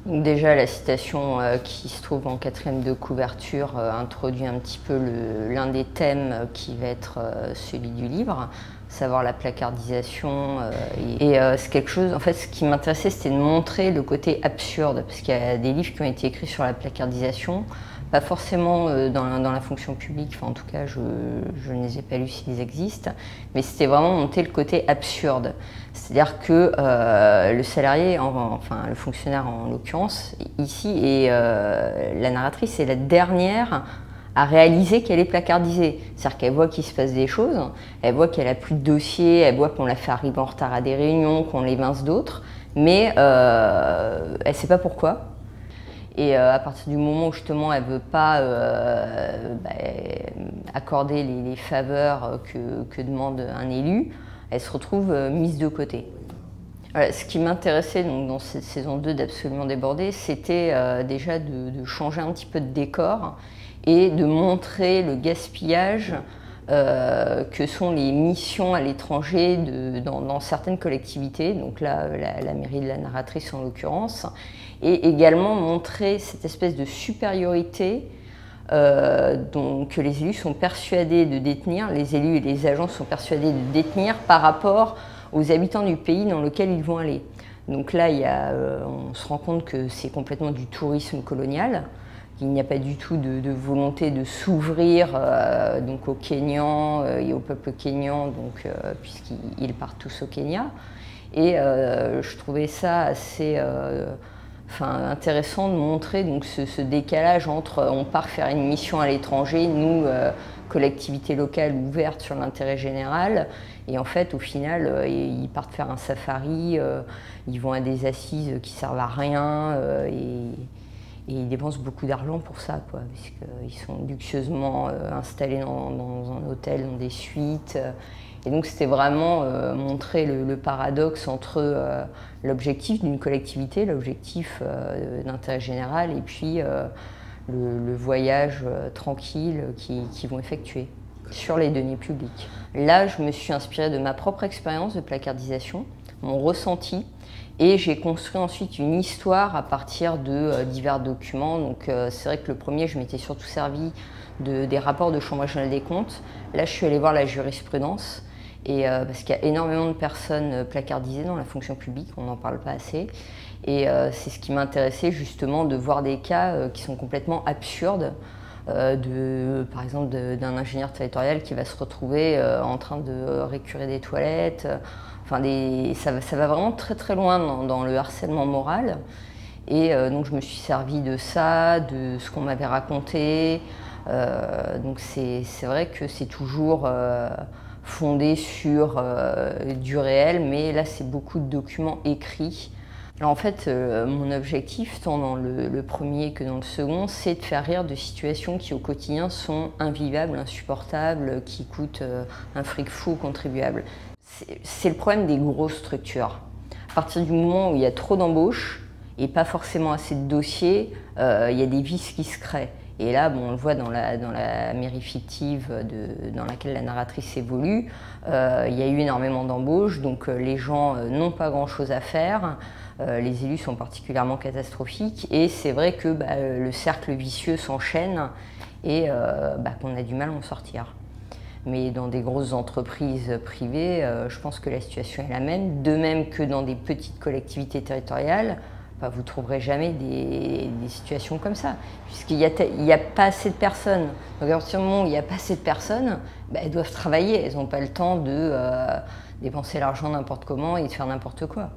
Donc déjà, la citation qui se trouve en 4e de couverture introduit un petit peu l'un des thèmes qui va être celui du livre, à savoir la placardisation. C'est quelque chose, en fait, ce qui m'intéressait, c'était de montrer le côté absurde, parce qu'il y a des livres qui ont été écrits sur la placardisation, pas forcément dans la fonction publique, enfin en tout cas je ne les ai pas lus s'ils existent, mais c'était vraiment monter le côté absurde. C'est-à-dire que le salarié, enfin le fonctionnaire en l'occurrence, ici, et la narratrice est la dernière à réaliser qu'elle est placardisée. C'est-à-dire qu'elle voit qu'il se passe des choses, elle voit qu'elle n'a plus de dossier, elle voit qu'on l'a fait arriver en retard à des réunions, qu'on l'évince d'autres, mais elle ne sait pas pourquoi. Et à partir du moment où justement elle ne veut pas accorder les faveurs que demande un élu, elle se retrouve mise de côté. Voilà, ce qui m'intéressait dans cette saison 2 d'Absolument débordé, c'était déjà de changer un petit peu de décor et de montrer le gaspillage que sont les missions à l'étranger dans certaines collectivités, donc là la mairie de la narratrice en l'occurrence, et également montrer cette espèce de supériorité que les élus sont persuadés de détenir, les élus et les agents sont persuadés de détenir par rapport aux habitants du pays dans lequel ils vont aller. Donc là, on se rend compte que c'est complètement du tourisme colonial. Il n'y a pas du tout de volonté de s'ouvrir donc aux Kenyans et au peuple kényan, puisqu'ils partent tous au Kenya. Et je trouvais ça assez intéressant de montrer donc, ce décalage entre on part faire une mission à l'étranger, nous, collectivité locale ouverte sur l'intérêt général, et en fait, au final, ils partent faire un safari, ils vont à des assises qui servent à rien, et ils dépensent beaucoup d'argent pour ça, quoi, puisqu'ils sont luxueusement installés dans un hôtel, dans des suites. Et donc c'était vraiment montrer le paradoxe entre l'objectif d'une collectivité, l'objectif d'intérêt général, et puis le voyage tranquille qu'ils vont effectuer sur les deniers publics. Là, je me suis inspirée de ma propre expérience de placardisation, mon ressenti, et j'ai construit ensuite une histoire à partir de divers documents. Donc c'est vrai que le premier, je m'étais surtout servi des rapports de Chambre régionale des comptes. Là, je suis allée voir la jurisprudence, parce qu'il y a énormément de personnes placardisées dans la fonction publique, on n'en parle pas assez. Et c'est ce qui m'intéressait justement, de voir des cas qui sont complètement absurdes. Par exemple d'un ingénieur territorial qui va se retrouver en train de récurer des toilettes. Ça va vraiment très très loin dans le harcèlement moral. Et donc je me suis servi de ça, de ce qu'on m'avait raconté. Donc c'est vrai que c'est toujours fondé sur du réel, mais là c'est beaucoup de documents écrits. Alors en fait, mon objectif, tant dans le premier que dans le second, c'est de faire rire de situations qui au quotidien sont invivables, insupportables, qui coûtent un fric fou aux contribuables. C'est le problème des grosses structures. À partir du moment où il y a trop d'embauches et pas forcément assez de dossiers, il y a des vices qui se créent. Et là, on le voit dans la mairie fictive dans laquelle la narratrice évolue, il y a eu énormément d'embauches, donc les gens n'ont pas grand-chose à faire. Les élus sont particulièrement catastrophiques, et c'est vrai que le cercle vicieux s'enchaîne et qu'on a du mal à en sortir. Mais dans des grosses entreprises privées, je pense que la situation est la même, de même que dans des petites collectivités territoriales. Vous ne trouverez jamais des situations comme ça, puisqu'il n'y a pas assez de personnes. Donc à partir du moment où il n'y a pas assez de personnes, elles doivent travailler, elles n'ont pas le temps de dépenser l'argent n'importe comment et de faire n'importe quoi.